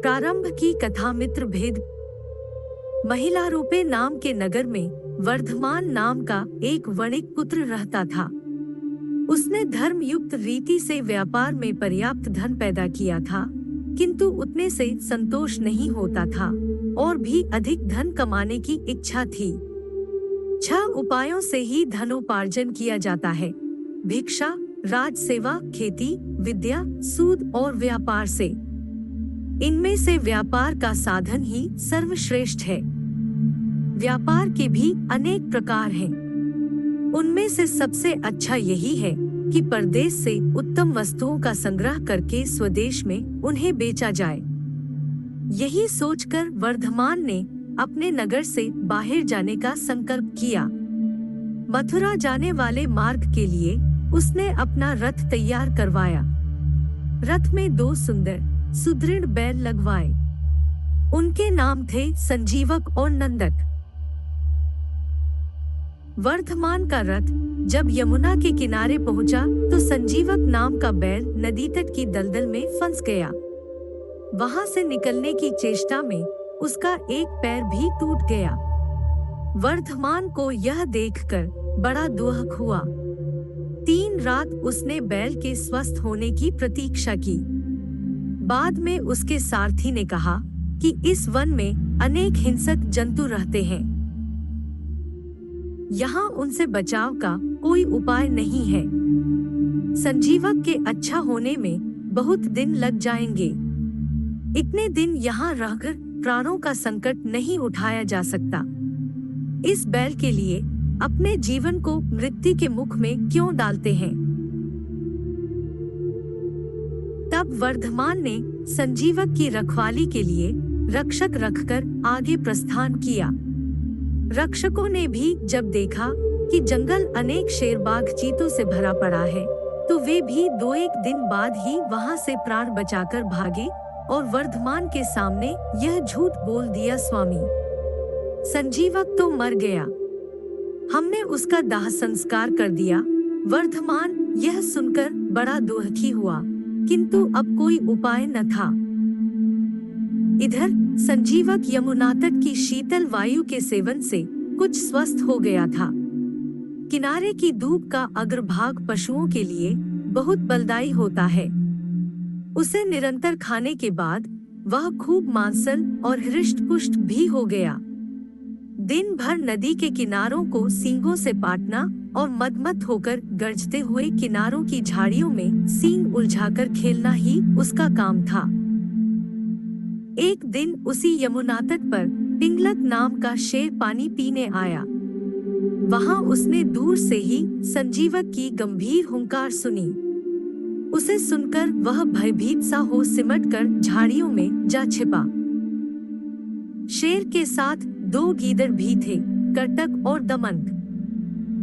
प्रारंभ की कथा। मित्र भेद। महिला रूपे नाम के नगर में वर्धमान नाम का एक वणिक पुत्र रहता था। उसने धर्मयुक्त रीति से व्यापार में पर्याप्त धन पैदा किया था, किंतु उतने से संतोष नहीं होता था और भी अधिक धन कमाने की इच्छा थी। 6 उपायों से ही धनोपार्जन किया जाता है: भिक्षा, राज सेवा, खेती, विद्या, सूद और व्यापार से। इनमें से व्यापार का साधन ही सर्वश्रेष्ठ है। व्यापार के भी अनेक प्रकार हैं। उनमें से सबसे अच्छा यही है कि परदेश से उत्तम वस्तुओं का संग्रह करके स्वदेश में उन्हें बेचा जाए। यही सोचकर वर्धमान ने अपने नगर से बाहर जाने का संकल्प किया। मथुरा जाने वाले मार्ग के लिए उसने अपना रथ तैयार करवाया। रथ में 2 सुंदर सुदृढ़ बैल लगवाए। उनके नाम थे संजीवक और नंदक। वर्धमान का रथ जब यमुना के किनारे पहुंचा तो संजीवक नाम का बैल नदी तट की दलदल में फंस गया। वहां से निकलने की चेष्टा में उसका एक पैर भी टूट गया। वर्धमान को यह देखकर बड़ा दुख हुआ। 3 रात उसने बैल के स्वस्थ होने की प्रतीक्षा की। बाद में उसके सारथी ने कहा कि इस वन में अनेक हिंसक जंतु रहते हैं, यहाँ उनसे बचाव का कोई उपाय नहीं है। संजीवक के अच्छा होने में बहुत दिन लग जाएंगे। इतने दिन यहाँ रहकर प्राणों का संकट नहीं उठाया जा सकता। इस बैल के लिए अपने जीवन को मृत्यु के मुख में क्यों डालते हैं? तब वर्धमान ने संजीवक की रखवाली के लिए रक्षक रखकर आगे प्रस्थान किया। रक्षकों ने भी जब देखा कि जंगल अनेक शेर बाघ चीतों से भरा पड़ा है, तो वे भी 2-1 दिन बाद ही वहां से प्राण बचाकर भागे और वर्धमान के सामने यह झूठ बोल दिया, स्वामी, संजीवक तो मर गया, हमने उसका दाह संस्कार कर दिया। वर्धमान यह सुनकर बड़ा दुखी हुआ, किंतु अब कोई उपाय न था। इधर संजीवक यमुना तट की शीतल वायु के सेवन से कुछ स्वस्थ हो गया था। किनारे की धूप का अग्रभाग पशुओं के लिए बहुत बलदायी होता है। उसे निरंतर खाने के बाद वह खूब मांसल और हृष्ट-पुष्ट भी हो गया। दिन भर नदी के किनारों को सींगों से पाटना और मदमत होकर गरजते हुए किनारों की झाड़ियों में सींग उलझाकर खेलना ही उसका काम था। एक दिन उसी यमुना तट पर पिंगलक नाम का शेर पानी पीने आया। वहां उसने दूर से ही संजीवक की गंभीर हुंकार सुनी। उसे सुनकर वह भयभीत सा हो सिमटकर झाड़ियों में जा छिपा। शेर के साथ 2 गीदड़ भी थे, कर्टक और दमन।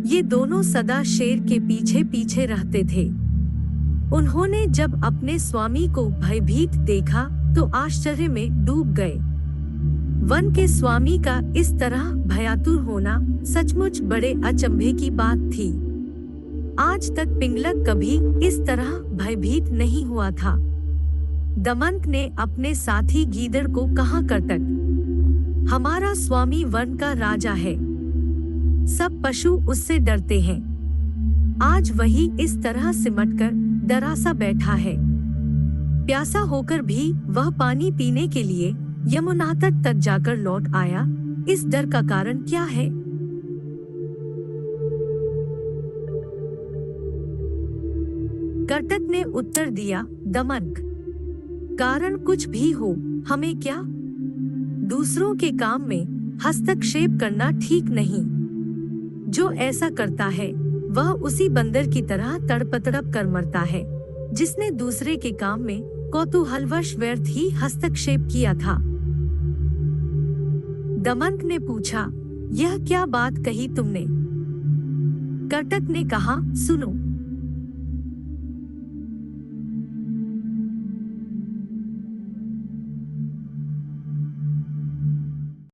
ये दोनों सदा शेर के पीछे पीछे रहते थे। उन्होंने जब अपने स्वामी को भयभीत देखा तो आश्चर्य में डूब गए। वन के स्वामी का इस तरह भयातुर होना सचमुच बड़े अचंभे की बात थी। आज तक पिंगलक कभी इस तरह भयभीत नहीं हुआ था। दमंत ने अपने साथी गीदड़ को कहा, कर्टक, हमारा स्वामी वन का राजा है, सब पशु उससे डरते हैं। आज वही इस तरह सिमटकर डरा सा बैठा है। प्यासा होकर भी वह पानी पीने के लिए यमुना तट तक जाकर लौट आया। इस डर का कारण क्या है? कर्टक ने उत्तर दिया, दमन, कारण कुछ भी हो, हमें क्या? दूसरों के काम में हस्तक्षेप करना ठीक नहीं। जो ऐसा करता है वह उसी बंदर की तरह तड़प कर मरता है जिसने दूसरे के काम में कौतूहलवश व्यर्थ ही हस्तक्षेप किया था। दमंत ने पूछा, यह क्या बात कही तुमने? कर्टक ने कहा, सुनो,